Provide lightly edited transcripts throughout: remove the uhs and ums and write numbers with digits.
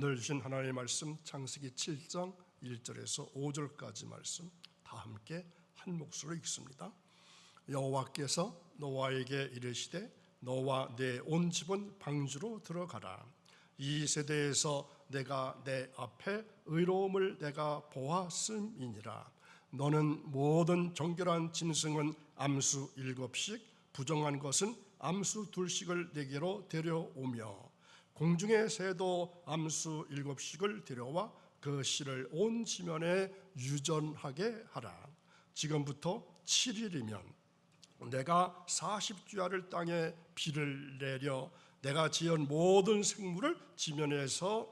오늘 주신 하나님의 말씀 창세기 7장 1절에서 5절까지 말씀 다 함께 한 목소리로 읽습니다. 여호와께서 노아에게 이르시되 너와 내 온 집은 방주로 들어가라. 이 세대에서 내가 내 앞에 의로움을 내가 보았음이니라. 너는 모든 정결한 짐승은 암수 7씩 부정한 것은 암수 2씩을 내게로 데려오며 공중의 새도 암수 7씩을 데려와 그 씨를 온 지면에 유전하게 하라. 지금부터 7일이면 내가 40주야를 땅에 비를 내려 내가 지은 모든 생물을 지면에서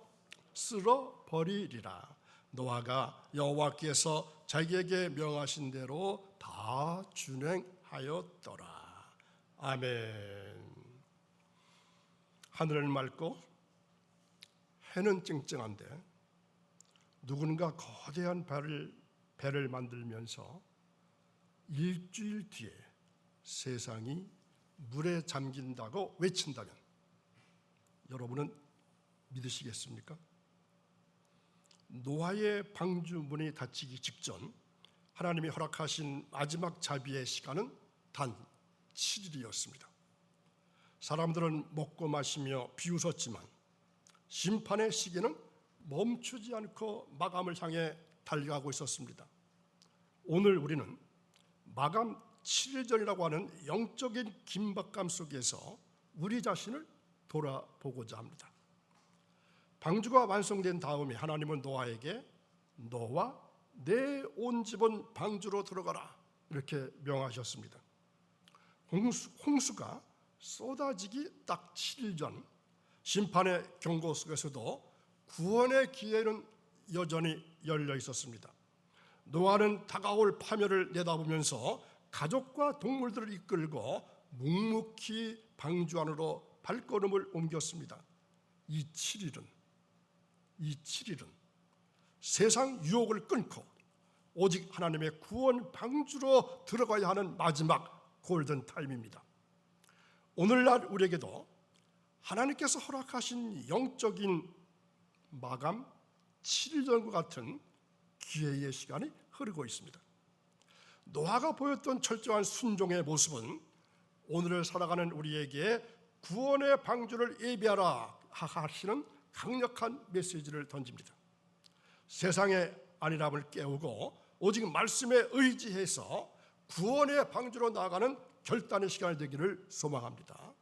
쓸어 버리리라. 노아가 여호와께서 자기에게 명하신 대로 다 준행하였더라. 아멘. 하늘은 맑고 해는 쨍쨍한데 누군가 거대한 배를 만들면서 일주일 뒤에 세상이 물에 잠긴다고 외친다면 여러분은 믿으시겠습니까? 노아의 방주문이 닫히기 직전 하나님이 허락하신 마지막 자비의 시간은 단 7일이었습니다. 사람들은 먹고 마시며 비웃었지만 심판의 시기는 멈추지 않고 마감을 향해 달려가고 있었습니다. 오늘 우리는 마감 7일 전이라고 하는 영적인 긴박감 속에서 우리 자신을 돌아보고자 합니다. 방주가 완성된 다음에 하나님은 노아에게 너와 내 온 집은 방주로 들어가라 이렇게 명하셨습니다. 홍수가 쏟아지기 딱 7일 전 심판의 경고 속에서도 구원의 기회는 여전히 열려 있었습니다. 노아는 다가올 파멸을 내다보면서 가족과 동물들을 이끌고 묵묵히 방주 안으로 발걸음을 옮겼습니다. 이 7일은 세상 유혹을 끊고 오직 하나님의 구원 방주로 들어가야 하는 마지막 골든 타임입니다. 오늘날 우리에게도 하나님께서 허락하신 영적인 마감 7일 전과 같은 기회의 시간이 흐르고 있습니다. 노아가 보였던 철저한 순종의 모습은 오늘을 살아가는 우리에게 구원의 방주를 예비하라 하시는 강력한 메시지를 던집니다. 세상의 안일함을 깨우고 오직 말씀에 의지해서 구원의 방주로 나아가는 결단의 시간이 되기를 소망합니다.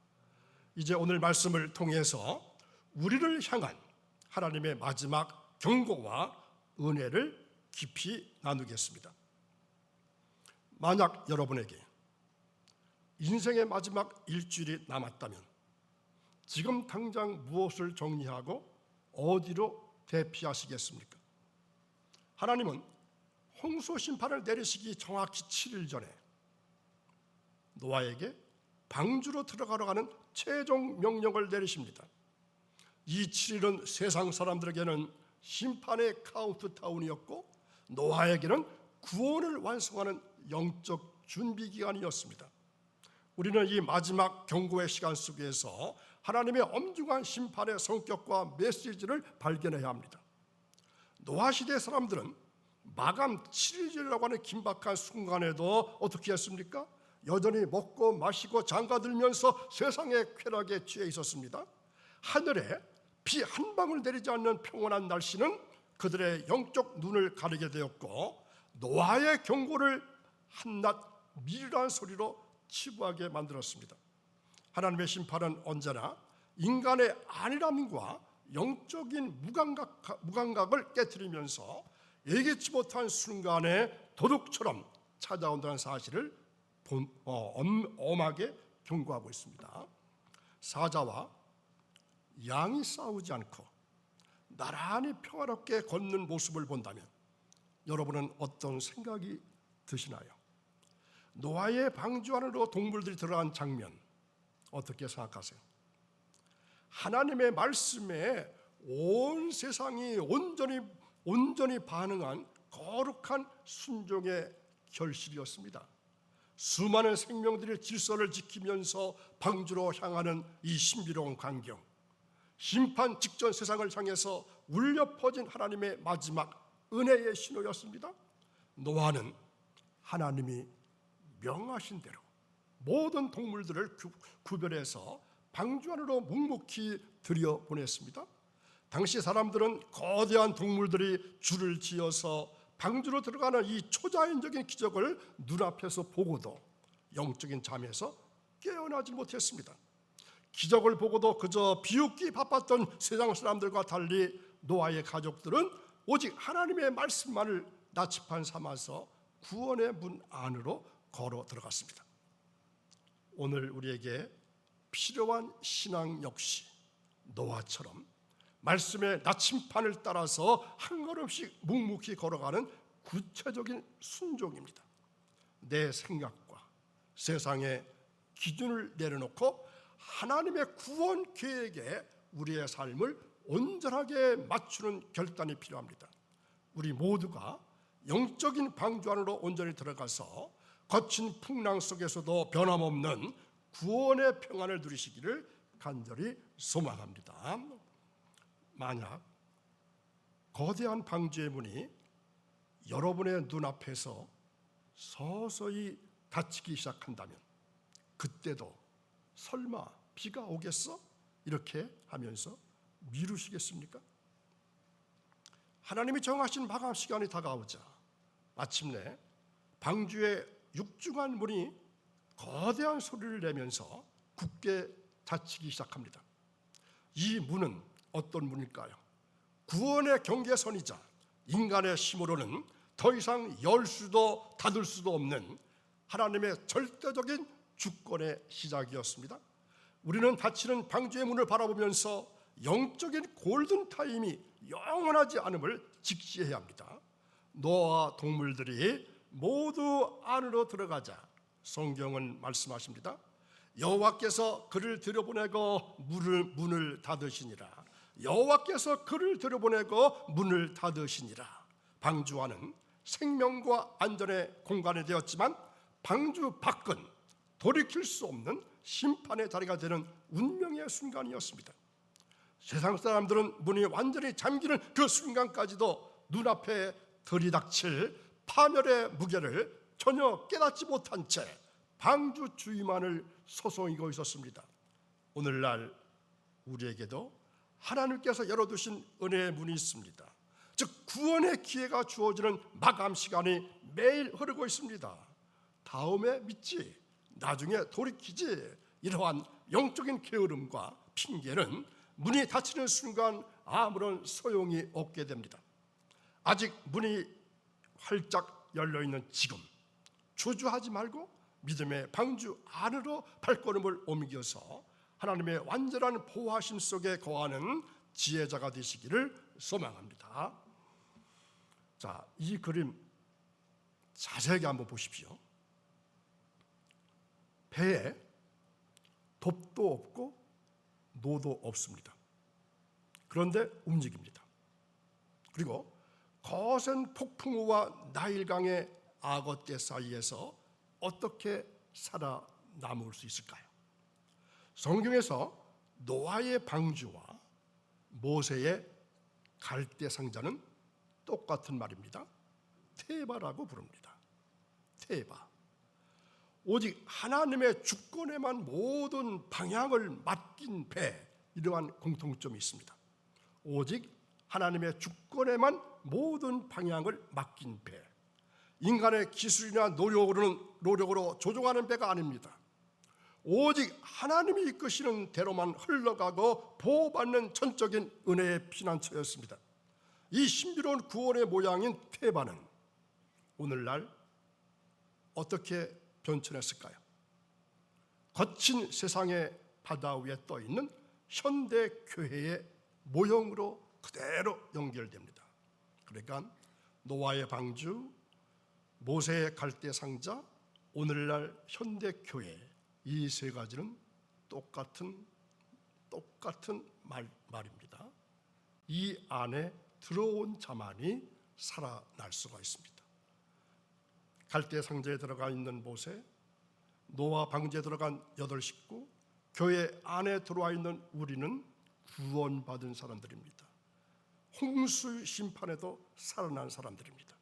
이제 오늘 말씀을 통해서 우리를 향한 하나님의 마지막 경고와 은혜를 깊이 나누겠습니다. 만약 여러분에게 인생의 마지막 일주일이 남았다면 지금 당장 무엇을 정리하고 어디로 대피하시겠습니까? 하나님은 홍수 심판을 내리시기 정확히 7일 전에 노아에게 방주로 들어가러 가는 최종 명령을 내리십니다. 이 7일은 세상 사람들에게는 심판의 카운트다운이었고 노아에게는 구원을 완성하는 영적 준비 기간이었습니다. 우리는 이 마지막 경고의 시간 속에서 하나님의 엄중한 심판의 성격과 메시지를 발견해야 합니다. 노아 시대 사람들은 마감 7일이라고 하는 긴박한 순간에도 어떻게 했습니까? 여전히 먹고 마시고 장가들면서 세상의 쾌락에 취해 있었습니다. 하늘에 비 한 방울 내리지 않는 평온한 날씨는 그들의 영적 눈을 가리게 되었고 노아의 경고를 한낱 미련한 소리로 치부하게 만들었습니다. 하나님의 심판은 언제나 인간의 안일함과 영적인 무감각을 깨트리면서 예기치 못한 순간에 도둑처럼 찾아온다는 사실을 엄하게 경고하고 있습니다. 사자와 양이 싸우지 않고 나란히 평화롭게 걷는 모습을 본다면 여러분은 어떤 생각이 드시나요? 노아의 방주 안으로 동물들이 들어간 장면 어떻게 생각하세요? 하나님의 말씀에 온 세상이 온전히 반응한 거룩한 순종의 결실이었습니다. 수많은 생명들의 질서를 지키면서 방주로 향하는 이 신비로운 광경, 심판 직전 세상을 향해서 울려 퍼진 하나님의 마지막 은혜의 신호였습니다. 노아는 하나님이 명하신 대로 모든 동물들을 구별해서 방주 안으로 묵묵히 들여보냈습니다. 당시 사람들은 거대한 동물들이 줄을 지어서 방주로 들어가는 이 초자연적인 기적을 눈앞에서 보고도 영적인 잠에서 깨어나지 못했습니다. 기적을 보고도 그저 비웃기 바빴던 세상 사람들과 달리 노아의 가족들은 오직 하나님의 말씀만을 나침반 삼아서 구원의 문 안으로 걸어 들어갔습니다. 오늘 우리에게 필요한 신앙 역시 노아처럼 말씀의 나침반을 따라서 한 걸음씩 묵묵히 걸어가는 구체적인 순종입니다. 내 생각과 세상의 기준을 내려놓고 하나님의 구원 계획에 우리의 삶을 온전하게 맞추는 결단이 필요합니다. 우리 모두가 영적인 방주 안으로 온전히 들어가서 거친 풍랑 속에서도 변함없는 구원의 평안을 누리시기를 간절히 소망합니다. 만약 거대한 방주의 문이 여러분의 눈앞에서 서서히 닫히기 시작한다면 그때도 설마 비가 오겠어? 이렇게 하면서 미루시겠습니까? 하나님이 정하신 마감 시간이 다가오자 마침내 방주의 육중한 문이 거대한 소리를 내면서 굳게 닫히기 시작합니다. 이 문은 어떤 문일까요? 구원의 경계선이자 인간의 힘으로는 더 이상 열 수도 닫을 수도 없는 하나님의 절대적인 주권의 시작이었습니다. 우리는 닫히는 방주의 문을 바라보면서 영적인 골든타임이 영원하지 않음을 직시해야 합니다. 노아와 동물들이 모두 안으로 들어가자 성경은 말씀하십니다. 여호와께서 그를 들여보내고 문을 닫으시니라. 여호와께서 그를 들여보내고 문을 닫으시니라. 방주 안은 생명과 안전의 공간이 되었지만 방주 밖은 돌이킬 수 없는 심판의 자리가 되는 운명의 순간이었습니다. 세상 사람들은 문이 완전히 잠기는 그 순간까지도 눈앞에 들이닥칠 파멸의 무게를 전혀 깨닫지 못한 채 방주 주위만을 소송이고 있었습니다. 오늘날 우리에게도 하나님께서 열어두신 은혜의 문이 있습니다. 즉 구원의 기회가 주어지는 마감 시간이 매일 흐르고 있습니다. 다음에 믿지, 나중에 돌이키지, 이러한 영적인 게으름과 핑계는 문이 닫히는 순간 아무런 소용이 없게 됩니다. 아직 문이 활짝 열려있는 지금 주저하지 말고 믿음의 방주 안으로 발걸음을 옮겨서 하나님의 완전한 보호하심 속에 거하는 지혜자가 되시기를 소망합니다. 자, 이 그림 자세하게 한번 보십시오. 배에 돛도 없고 노도 없습니다. 그런데 움직입니다. 그리고 거센 폭풍우와 나일강의 악어떼 사이에서 어떻게 살아남을 수 있을까요? 성경에서 노아의 방주와 모세의 갈대 상자는 똑같은 말입니다. 테바라고 부릅니다. 테바. 오직 하나님의 주권에만 모든 방향을 맡긴 배, 이러한 공통점이 있습니다. 오직 하나님의 주권에만 모든 방향을 맡긴 배. 인간의 기술이나 노력으로 조종하는 배가 아닙니다. 오직 하나님이 이끄시는 대로만 흘러가고 보호받는 전적인 은혜의 피난처였습니다. 이 신비로운 구원의 모양인 테바는 오늘날 어떻게 변천했을까요? 거친 세상의 바다 위에 떠있는 현대 교회의 모형으로 그대로 연결됩니다. 그러니까 노아의 방주, 모세의 갈대 상자, 오늘날 현대 교회, 이 세 가지는 똑같은 말입니다. 이 안에 들어온 자만이 살아날 수가 있습니다. 갈대 상자에 들어가 있는 모세, 노아 방주에 들어간 8 식구, 교회 안에 들어와 있는 우리는 구원받은 사람들입니다. 홍수 심판에도 살아난 사람들입니다.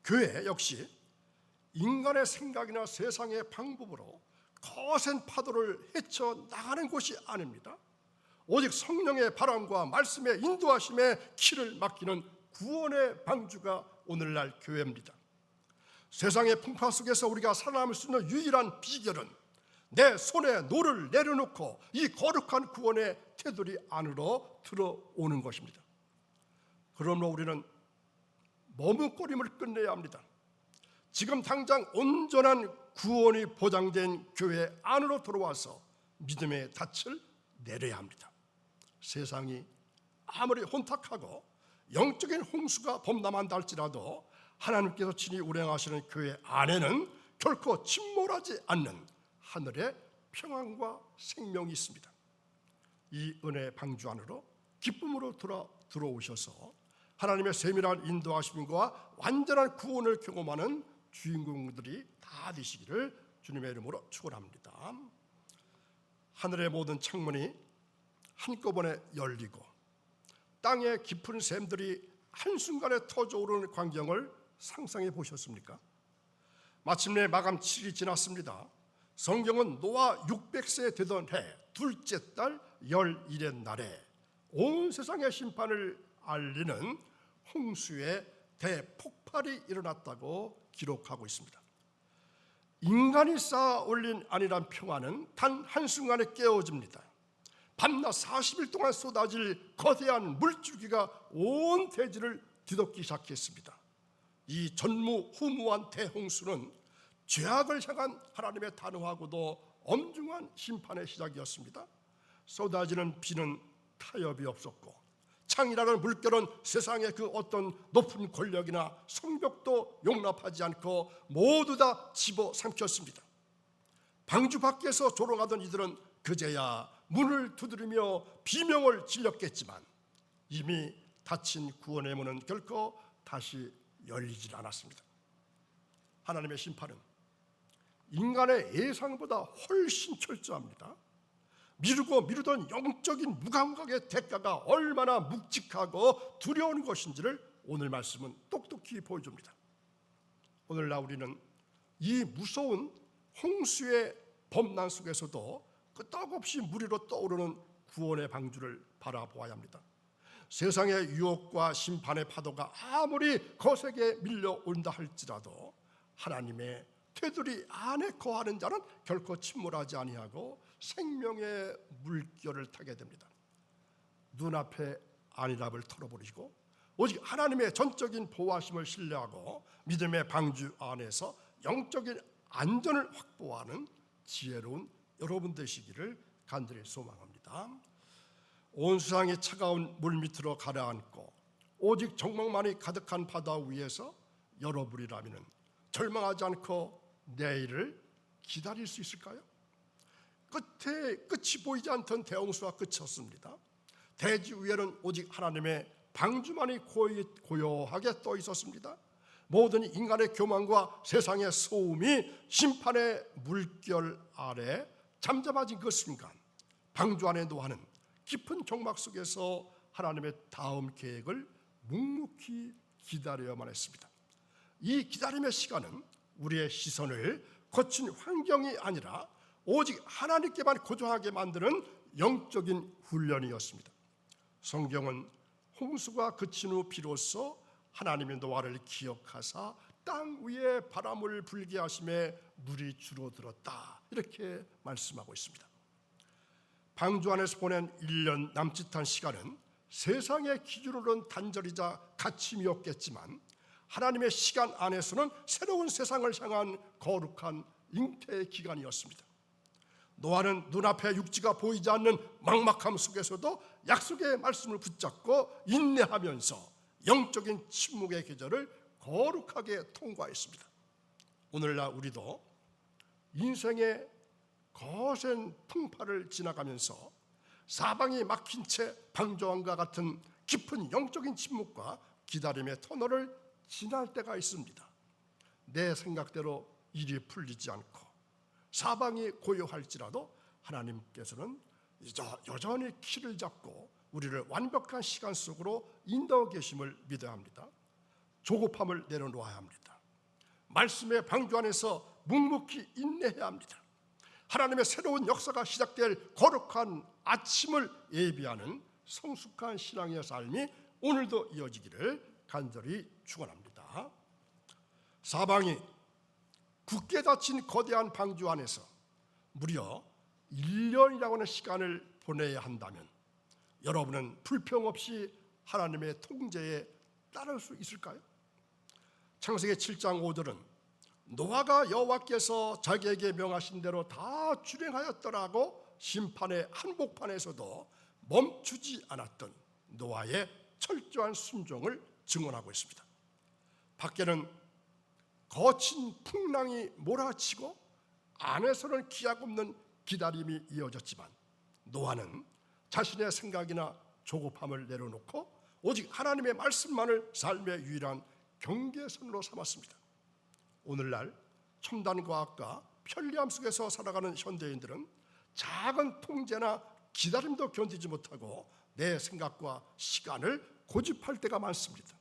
교회 역시 인간의 생각이나 세상의 방법으로 거센 파도를 헤쳐나가는 곳이 아닙니다. 오직 성령의 바람과 말씀의 인도하심에 키를 맡기는 구원의 방주가 오늘날 교회입니다. 세상의 풍파 속에서 우리가 살아남을 수 있는 유일한 비결은 내 손에 노를 내려놓고 이 거룩한 구원의 테두리 안으로 들어오는 것입니다. 그러므로 우리는 머뭇거림을 끝내야 합니다. 지금 당장 온전한 구원이 보장된 교회 안으로 들어와서 믿음의 닻을 내려야 합니다. 세상이 아무리 혼탁하고 영적인 홍수가 범람한다 할지라도 하나님께서 친히 운행하시는 교회 안에는 결코 침몰하지 않는 하늘의 평안과 생명이 있습니다. 이 은혜의 방주 안으로 기쁨으로 들어오셔서 하나님의 세밀한 인도하심과 완전한 구원을 경험하는 주인공들이 다 되시기를 주님의 이름으로 축원합니다. 하늘의 모든 창문이 한꺼번에 열리고 땅의 깊은 샘들이 한순간에 터져오르는 광경을 상상해 보셨습니까? 마침내 마감 7일이 지났습니다. 성경은 노아 600세 되던 해 둘째 달 11의 날에 온 세상의 심판을 알리는 홍수의 대폭발이 일어났다고 기록하고 있습니다. 인간이 쌓아 올린 안일한 평화는 단 한순간에 깨어집니다. 밤낮 40일 동안 쏟아질 거대한 물줄기가 온 대지를 뒤덮기 시작했습니다. 이 전무후무한 대홍수는 죄악을 향한 하나님의 단호하고도 엄중한 심판의 시작이었습니다. 쏟아지는 비는 타협이 없었고 창이라는 물결은 세상의 그 어떤 높은 권력이나 성벽도 용납하지 않고 모두 다 집어삼켰습니다. 방주 밖에서 조롱하던 이들은 그제야 문을 두드리며 비명을 질렀겠지만 이미 닫힌 구원의 문은 결코 다시 열리질 않았습니다. 하나님의 심판은 인간의 예상보다 훨씬 철저합니다. 미루던 영적인 무감각의 대가가 얼마나 묵직하고 두려운 것인지를 오늘 말씀은 똑똑히 보여줍니다. 오늘날 우리는 이 무서운 홍수의 범람 속에서도 끄떡없이 무리로 떠오르는 구원의 방주를 바라보아야 합니다. 세상의 유혹과 심판의 파도가 아무리 거세게 밀려온다 할지라도 하나님의 테두리 안에 거하는 자는 결코 침몰하지 아니하고 생명의 물결을 타게 됩니다. 눈앞에 안일함을 털어버리고 오직 하나님의 전적인 보호하심을 신뢰하고 믿음의 방주 안에서 영적인 안전을 확보하는 지혜로운 여러분 되시기를 간절히 소망합니다. 온 세상이 차가운 물 밑으로 가라앉고 오직 정막만이 가득한 바다 위에서 여러분이라면 절망하지 않고 내일을 기다릴 수 있을까요? 끝이 보이지 않던 대홍수가 끝이었습니다. 대지 위에는 오직 하나님의 방주만이 고요하게 떠 있었습니다. 모든 인간의 교만과 세상의 소음이 심판의 물결 아래 잠잠해진 그 순간 방주 안에 노하는 깊은 정막 속에서 하나님의 다음 계획을 묵묵히 기다려야만 했습니다. 이 기다림의 시간은 우리의 시선을 거친 환경이 아니라 오직 하나님께만 고정하게 만드는 영적인 훈련이었습니다. 성경은 홍수가 그친 후 비로소 하나님의 노하를 기억하사 땅 위에 바람을 불게 하심에 물이 줄어들었다 이렇게 말씀하고 있습니다. 방주 안에서 보낸 1년 남짓한 시간은 세상의 기준으로는 단절이자 가침이었겠지만 하나님의 시간 안에서는 새로운 세상을 향한 거룩한 잉태의 기간이었습니다. 노아는 눈앞에 육지가 보이지 않는 막막함 속에서도 약속의 말씀을 붙잡고 인내하면서 영적인 침묵의 계절을 거룩하게 통과했습니다. 오늘날 우리도 인생의 거센 풍파를 지나가면서 사방이 막힌 채 방조함과 같은 깊은 영적인 침묵과 기다림의 터널을 지날 때가 있습니다. 내 생각대로 일이 풀리지 않고 사방이 고요할지라도 하나님께서는 여전히 키를 잡고 우리를 완벽한 시간 속으로 인도하고 계심을 믿어야 합니다. 조급함을 내려놓아야 합니다. 말씀의 방주 안에서 묵묵히 인내해야 합니다. 하나님의 새로운 역사가 시작될 거룩한 아침을 예비하는 성숙한 신앙의 삶이 오늘도 이어지기를 간절히 축원합니다. 사방이 굳게 닫힌 거대한 방주 안에서 무려 1년이라고 하는 시간을 보내야 한다면 여러분은 불평 없이 하나님의 통제에 따를 수 있을까요? 창세기 7장 5절은 노아가 여호와께서 자기에게 명하신 대로 다 준행하였더라고 심판의 한복판에서도 멈추지 않았던 노아의 철저한 순종을 증언하고 있습니다. 밖에는 거친 풍랑이 몰아치고 안에서는 기약 없는 기다림이 이어졌지만 노아는 자신의 생각이나 조급함을 내려놓고 오직 하나님의 말씀만을 삶의 유일한 경계선으로 삼았습니다. 오늘날 첨단 과학과 편리함 속에서 살아가는 현대인들은 작은 통제나 기다림도 견디지 못하고 내 생각과 시간을 고집할 때가 많습니다.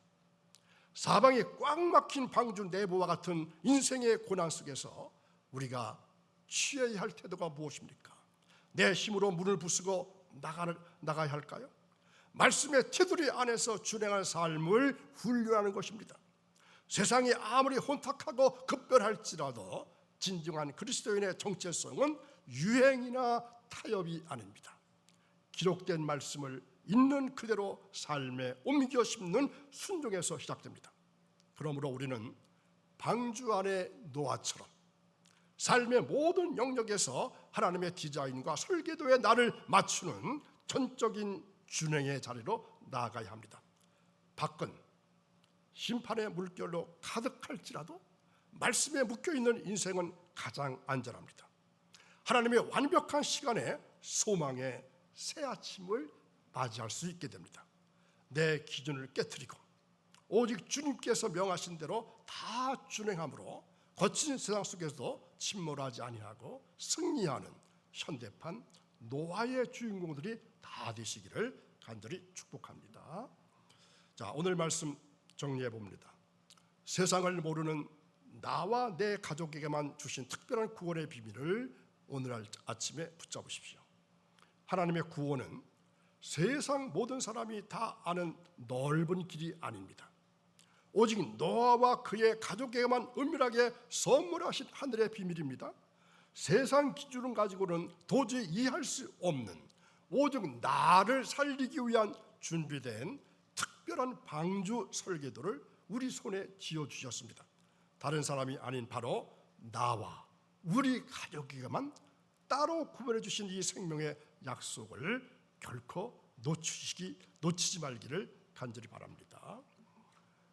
사방이 꽉 막힌 방주 내부와 같은 인생의 고난 속에서 우리가 취해야 할 태도가 무엇입니까? 내 힘으로 문을 부수고 나가야 할까요? 말씀의 테두리 안에서 준행할 삶을 훈련하는 것입니다. 세상이 아무리 혼탁하고 급변할지라도 진정한 그리스도인의 정체성은 유행이나 타협이 아닙니다. 기록된 말씀을 있는 그대로 삶에 옮겨 심는 순종에서 시작됩니다. 그러므로 우리는 방주 안의 노아처럼 삶의 모든 영역에서 하나님의 디자인과 설계도에 나를 맞추는 전적인 준행의 자리로 나아가야 합니다. 밖은 심판의 물결로 가득할지라도 말씀에 묶여있는 인생은 가장 안전합니다. 하나님의 완벽한 시간에 소망의 새 아침을 맞이할 수 있게 됩니다. 내 기준을 깨트리고 오직 주님께서 명하신 대로 다 준행함으로 거친 세상 속에서도 침몰하지 아니하고 승리하는 현대판 노아의 주인공들이 다 되시기를 간절히 축복합니다. 자, 오늘 말씀 정리해 봅니다. 세상을 모르는 나와 내 가족에게만 주신 특별한 구원의 비밀을 오늘 아침에 붙잡으십시오. 하나님의 구원은 세상 모든 사람이 다 아는 넓은 길이 아닙니다. 오직 노아와 그의 가족에게만 은밀하게 선물하신 하늘의 비밀입니다. 세상 기준을 가지고는 도저히 이해할 수 없는 오직 나를 살리기 위한 준비된 특별한 방주 설계도를 우리 손에 쥐어주셨습니다. 다른 사람이 아닌 바로 나와 우리 가족에게만 따로 구별해 주신 이 생명의 약속을 결코 놓치지 말기를 간절히 바랍니다.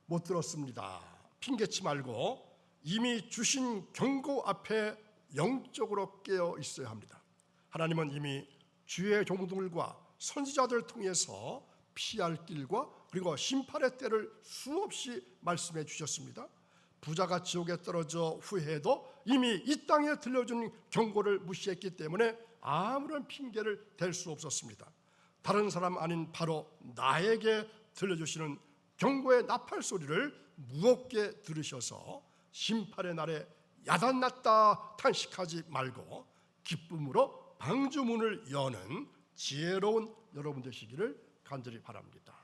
못 들었습니다. 핑계치 말고 이미 주신 경고 앞에 영적으로 깨어 있어야 합니다. 하나님은 이미 주의 종들과 선지자들을 통해서 피할 길과 그리고 심판의 때를 수없이 말씀해 주셨습니다. 부자가 지옥에 떨어져 후회해도 이미 이 땅에 들려준 경고를 무시했기 때문에 아무런 핑계를 댈 수 없었습니다. 다른 사람 아닌 바로 나에게 들려주시는 경고의 나팔 소리를 무겁게 들으셔서 심판의 날에 야단났다 탄식하지 말고 기쁨으로 방주문을 여는 지혜로운 여러분 되시기를 간절히 바랍니다.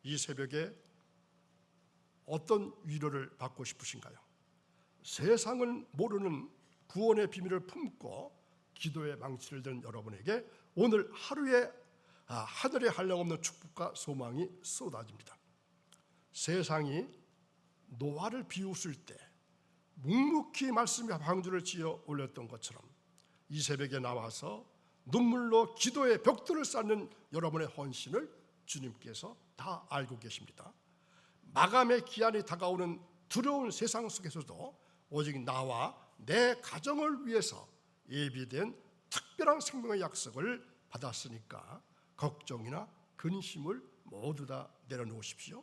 이 새벽에 어떤 위로를 받고 싶으신가요? 세상을 모르는 구원의 비밀을 품고 기도의 망치를 든 여러분에게 오늘 하루에 하늘에 한량없는 축복과 소망이 쏟아집니다. 세상이 노아를 비웃을 때 묵묵히 말씀의 방주를 지어 올렸던 것처럼 이 새벽에 나와서 눈물로 기도의 벽돌을 쌓는 여러분의 헌신을 주님께서 다 알고 계십니다. 마감의 기한이 다가오는 두려운 세상 속에서도 오직 나와 내 가정을 위해서 예비된 특별한 생명의 약속을 받았으니까 걱정이나 근심을 모두 다 내려놓으십시오.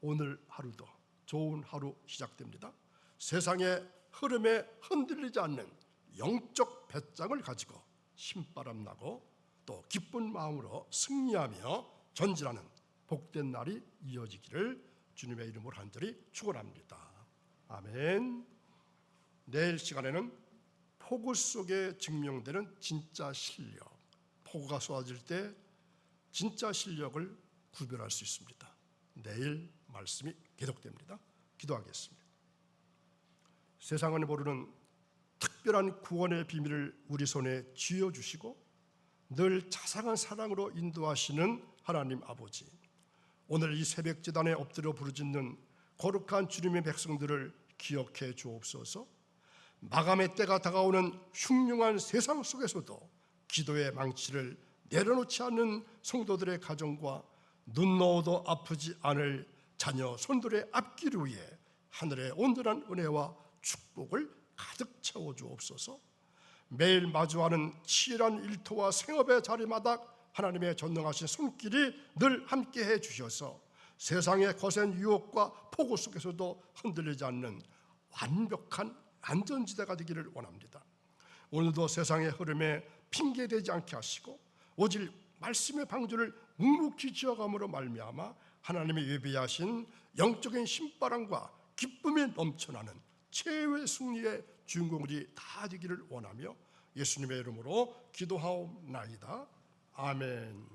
오늘 하루도 좋은 하루 시작됩니다. 세상의 흐름에 흔들리지 않는 영적 배짱을 가지고 신바람 나고 또 기쁜 마음으로 승리하며 전진하는 복된 날이 이어지기를 주님의 이름으로 간절히 축원합니다. 아멘. 내일 시간에는 폭우 속에 증명되는 진짜 실력, 폭우가 쏟아질 때 진짜 실력을 구별할 수 있습니다. 내일 말씀이 계속됩니다. 기도하겠습니다. 세상은 모르는 특별한 구원의 비밀을 우리 손에 쥐어주시고 늘 자상한 사랑으로 인도하시는 하나님 아버지, 오늘 이 새벽 제단에 엎드려 부르짖는 거룩한 주님의 백성들을 기억해 주옵소서. 마감의 때가 다가오는 흉흉한 세상 속에서도 기도의 망치를 내려놓지 않는 성도들의 가정과 눈 넣어도 아프지 않을 자녀 손들의 앞길 위에 하늘의 온전한 은혜와 축복을 가득 채워 주옵소서. 매일 마주하는 치열한 일터와 생업의 자리마다 하나님의 전능하신 손길이 늘 함께해 주셔서 세상의 거센 유혹과 폭우 속에서도 흔들리지 않는 완벽한 안전지대가 되기를 원합니다. 오늘도 세상의 흐름에 핑계대지 않게 하시고 오직 말씀의 방주를 묵묵히 지어감으로 말미암아 하나님의 예비하신 영적인 신바람과 기쁨이 넘쳐나는 최후의 승리의 주인공들이 다 되기를 원하며 예수님의 이름으로 기도하옵나이다. 아멘.